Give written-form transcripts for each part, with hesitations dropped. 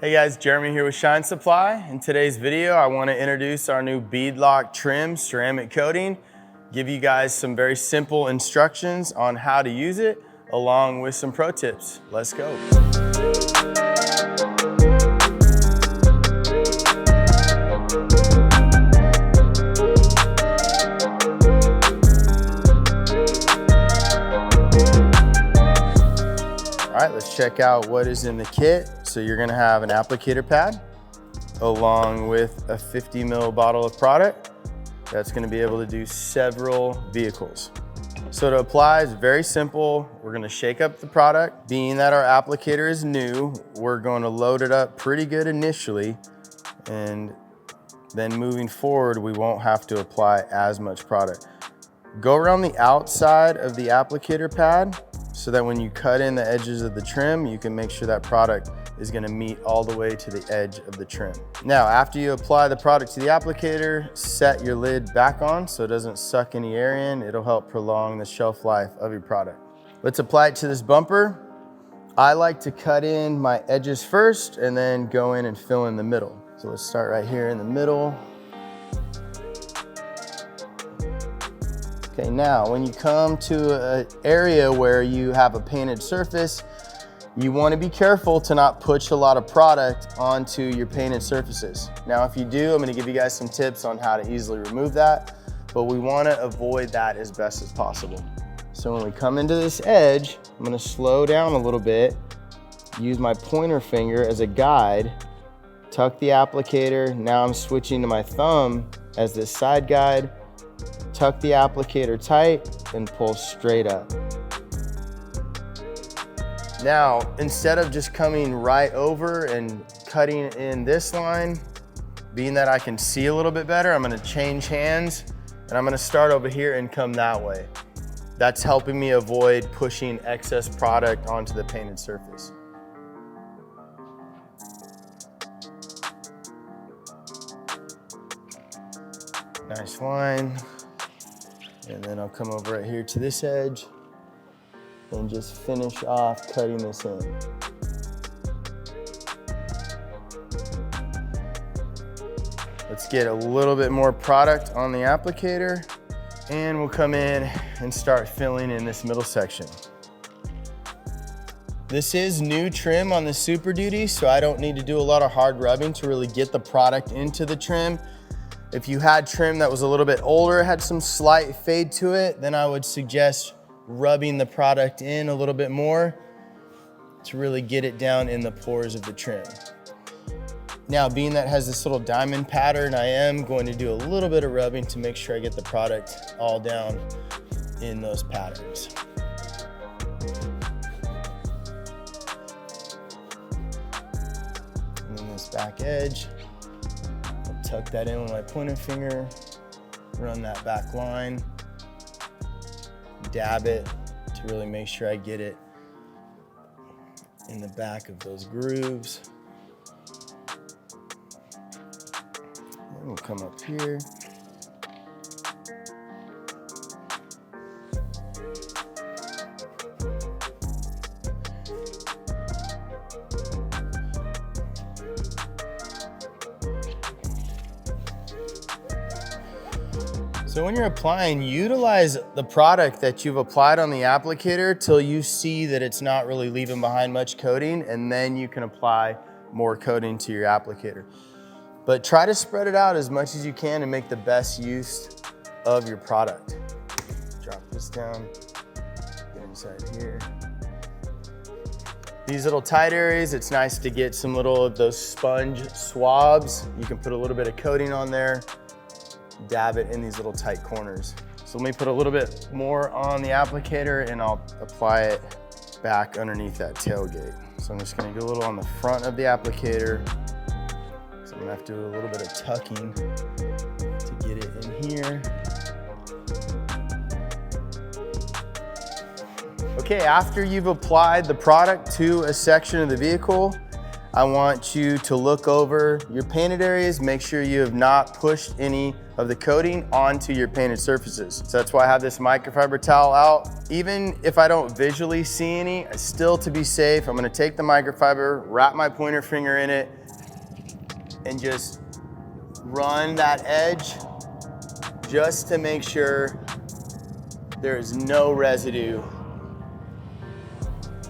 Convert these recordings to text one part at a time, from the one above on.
Hey guys, Jeremy here with shinesupply. In today's video, I want to introduce our new BEADLOCK Trim ceramic coating, give you guys some very simple instructions on how to use it, along with some pro tips. Let's go. All right, let's check out what is in the kit. So you're gonna have an applicator pad along with a 50 ml bottle of product that's gonna be able to do several vehicles. So to apply is very simple. We're gonna shake up the product. Being that our applicator is new, we're going to load it up pretty good initially, and then moving forward, we won't have to apply as much product. Go around the outside of the applicator pad so that when you cut in the edges of the trim, you can make sure that product is gonna meet all the way to the edge of the trim. Now, after you apply the product to the applicator, set your lid back on so it doesn't suck any air in. It'll help prolong the shelf life of your product. Let's apply it to this bumper. I like to cut in my edges first and then go in and fill in the middle. So let's start right here in the middle. Okay, now when you come to an area where you have a painted surface, you want to be careful to not push a lot of product onto your painted surfaces. Now, if you do, I'm going to give you guys some tips on how to easily remove that, but we want to avoid that as best as possible. So when we come into this edge, I'm going to slow down a little bit, use my pointer finger as a guide, tuck the applicator. Now I'm switching to my thumb as this side guide. Tuck the applicator tight and pull straight up. Now, instead of just coming right over and cutting in this line, being that I can see a little bit better, I'm gonna change hands and I'm gonna start over here and come that way. That's helping me avoid pushing excess product onto the painted surface. Nice line. And then I'll come over right here to this edge and just finish off cutting this in. Let's get a little bit more product on the applicator, and we'll come in and start filling in this middle section. This is new trim on the Super Duty, so I don't need to do a lot of hard rubbing to really get the product into the trim. If you had trim that was a little bit older, had some slight fade to it, then I would suggest rubbing the product in a little bit more to really get it down in the pores of the trim. Now, being that it has this little diamond pattern, I am going to do a little bit of rubbing to make sure I get the product all down in those patterns. And then this back edge, tuck that in with my pointer finger, run that back line, dab it to really make sure I get it in the back of those grooves. Then we'll come up here. So when you're applying, utilize the product that you've applied on the applicator till you see that it's not really leaving behind much coating, and then you can apply more coating to your applicator. But try to spread it out as much as you can and make the best use of your product. Drop this down, get inside here. These little tight areas, it's nice to get some little of those sponge swabs. You can put a little bit of coating on there, dab it in these little tight corners. So let me put a little bit more on the applicator and I'll apply it back underneath that tailgate. So I'm just gonna do a little on the front of the applicator. So I'm gonna have to do a little bit of tucking to get it in here. Okay, after you've applied the product to a section of the vehicle, I want you to look over your painted areas, make sure you have not pushed any of the coating onto your painted surfaces. So that's why I have this microfiber towel out. Even if I don't visually see any, still to be safe, I'm gonna take the microfiber, wrap my pointer finger in it, and just run that edge just to make sure there is no residue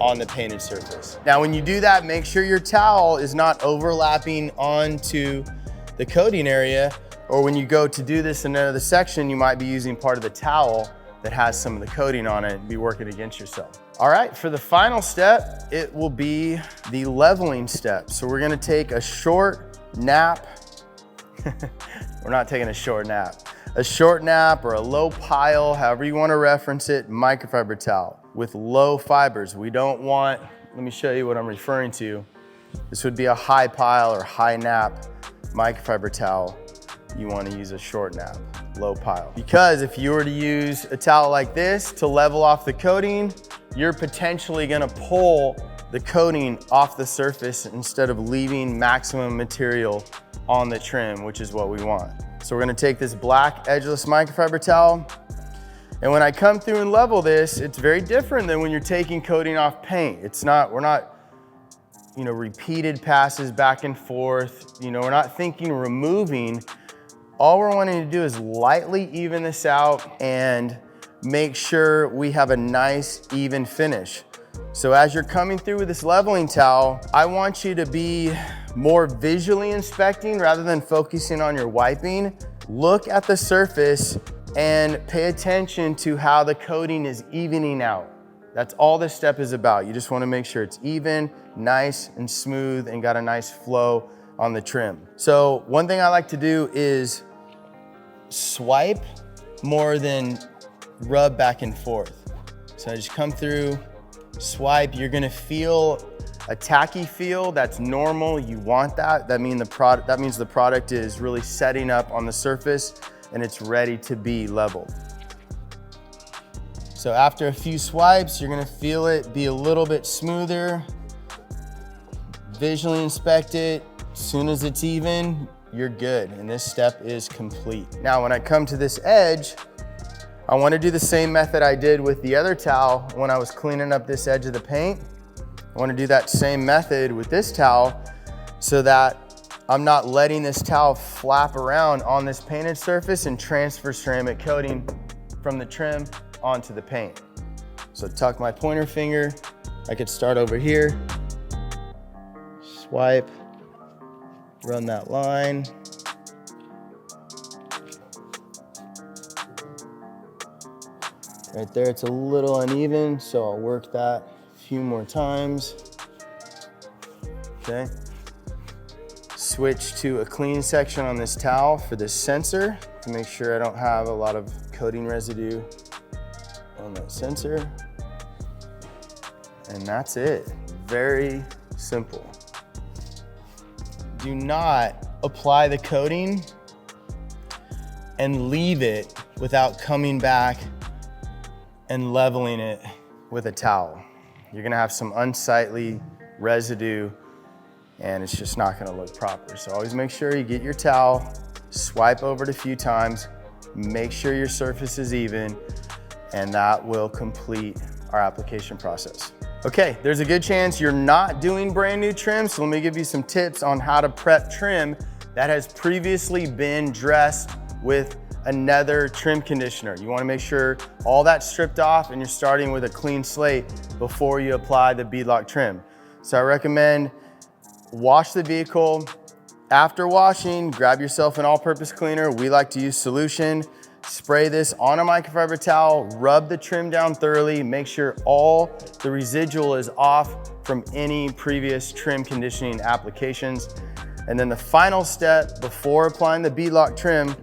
on the painted surface. Now, when you do that, make sure your towel is not overlapping onto the coating area, or when you go to do this in another section, you might be using part of the towel that has some of the coating on it and be working against yourself. All right, for the final step, it will be the leveling step. So we're gonna take a short nap. We're not taking a short nap. A short nap or a low pile, however you wanna reference it, microfiber towel with low fibers. We don't want, let me show you what I'm referring to. This would be a high pile or high nap microfiber towel. You wanna use a short nap, low pile. Because if you were to use a towel like this to level off the coating, you're potentially gonna pull the coating off the surface instead of leaving maximum material on the trim, which is what we want. So we're gonna take this black edgeless microfiber towel, and when I come through and level this, it's very different than when you're taking coating off paint. We're not, repeated passes back and forth. We're not thinking removing. All we're wanting to do is lightly even this out and make sure we have a nice, even finish. So as you're coming through with this leveling towel, I want you to be more visually inspecting rather than focusing on your wiping. Look at the surface and pay attention to how the coating is evening out. That's all this step is about. You just want to make sure it's even, nice and smooth, and got a nice flow on the trim. So one thing I like to do is swipe more than rub back and forth. So I just come through, swipe. You're gonna feel a tacky feel. That's normal. You want that. That means the product is really setting up on the surface and it's ready to be leveled. So after a few swipes, you're gonna feel it be a little bit smoother. Visually inspect it. As soon as it's even, you're good, and this step is complete. Now, when I come to this edge, I wanna do the same method I did with the other towel when I was cleaning up this edge of the paint. I wanna do that same method with this towel so that I'm not letting this towel flap around on this painted surface and transfer ceramic coating from the trim onto the paint. So tuck my pointer finger. I could start over here, swipe, run that line. Right there, it's a little uneven, so I'll work that a few more times. Okay. Switch to a clean section on this towel for this sensor to make sure I don't have a lot of coating residue on that sensor. And that's it. Very simple. Do not apply the coating and leave it without coming back and leveling it with a towel. You're gonna have some unsightly residue and it's just not gonna look proper. So always make sure you get your towel, swipe over it a few times, make sure your surface is even, and that will complete our application process. Okay, there's a good chance you're not doing brand new trim, so let me give you some tips on how to prep trim that has previously been dressed with another trim conditioner. You wanna make sure all that's stripped off and you're starting with a clean slate before you apply the BEADLOCK trim. So I recommend wash the vehicle. After washing, grab yourself an all-purpose cleaner. We like to use solution. Spray this on a microfiber towel, rub the trim down thoroughly, make sure all the residual is off from any previous trim conditioning applications. And then the final step before applying the BEADLOCK trim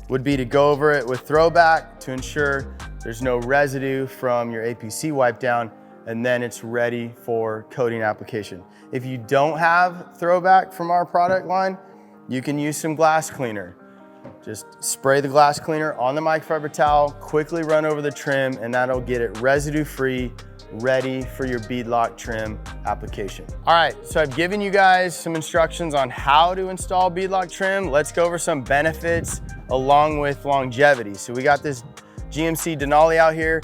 would be to go over it with throwback to ensure there's no residue from your APC wipe down, and then it's ready for coating application. If you don't have throwback from our product line, you can use some glass cleaner. Just spray the glass cleaner on the microfiber towel, quickly run over the trim, and that'll get it residue free ready for your beadlock trim application. All right, so I've given you guys some instructions on how to install beadlock trim. Let's go over some benefits along with longevity. So we got this GMC Denali out here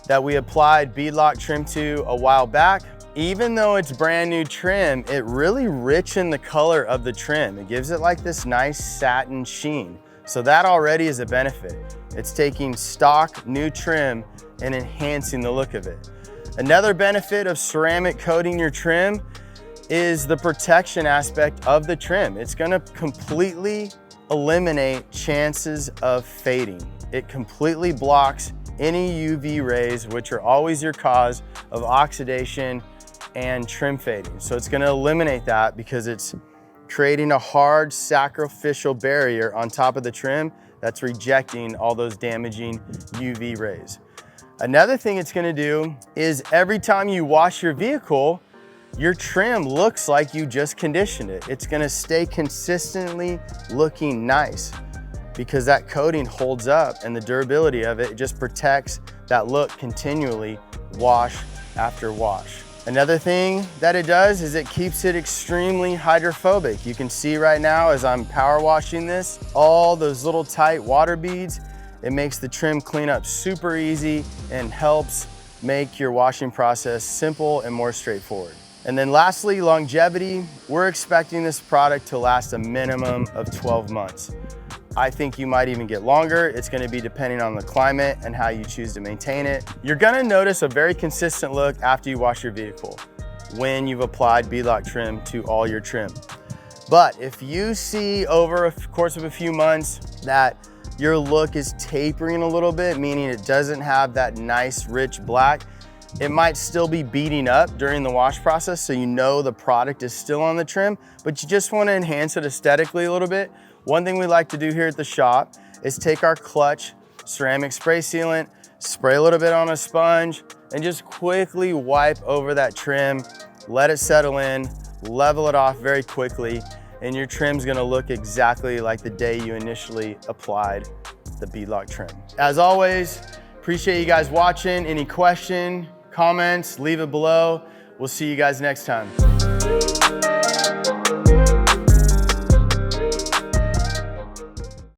that we applied beadlock trim to a while back. Even though it's brand new trim, it really richened the color of the trim. It gives it like this nice satin sheen. So that already is a benefit. It's taking stock new trim and enhancing the look of it. Another benefit of ceramic coating your trim is the protection aspect of the trim. It's gonna completely eliminate chances of fading. It completely blocks any UV rays, which are always your cause of oxidation and trim fading. So it's gonna eliminate that because it's creating a hard sacrificial barrier on top of the trim that's rejecting all those damaging UV rays. Another thing it's gonna do is every time you wash your vehicle, your trim looks like you just conditioned it. It's gonna stay consistently looking nice because that coating holds up and the durability of it just protects that look continually, wash after wash. Another thing that it does is it keeps it extremely hydrophobic. You can see right now as I'm power washing this, all those little tight water beads, it makes the trim clean up super easy and helps make your washing process simple and more straightforward. And then lastly, longevity. We're expecting this product to last a minimum of 12 months. I think you might even get longer. It's gonna be depending on the climate and how you choose to maintain it. You're gonna notice a very consistent look after you wash your vehicle when you've applied beadlock trim to all your trim. But if you see over the course of a few months that your look is tapering a little bit, meaning it doesn't have that nice rich black, it might still be beading up during the wash process, so you know the product is still on the trim, but you just wanna enhance it aesthetically a little bit. One thing we like to do here at the shop is take our clutch ceramic spray sealant, spray a little bit on a sponge, and just quickly wipe over that trim, let it settle in, level it off very quickly, and your trim's gonna look exactly like the day you initially applied the beadlock trim. As always, appreciate you guys watching. Any question, comments, leave it below. We'll see you guys next time.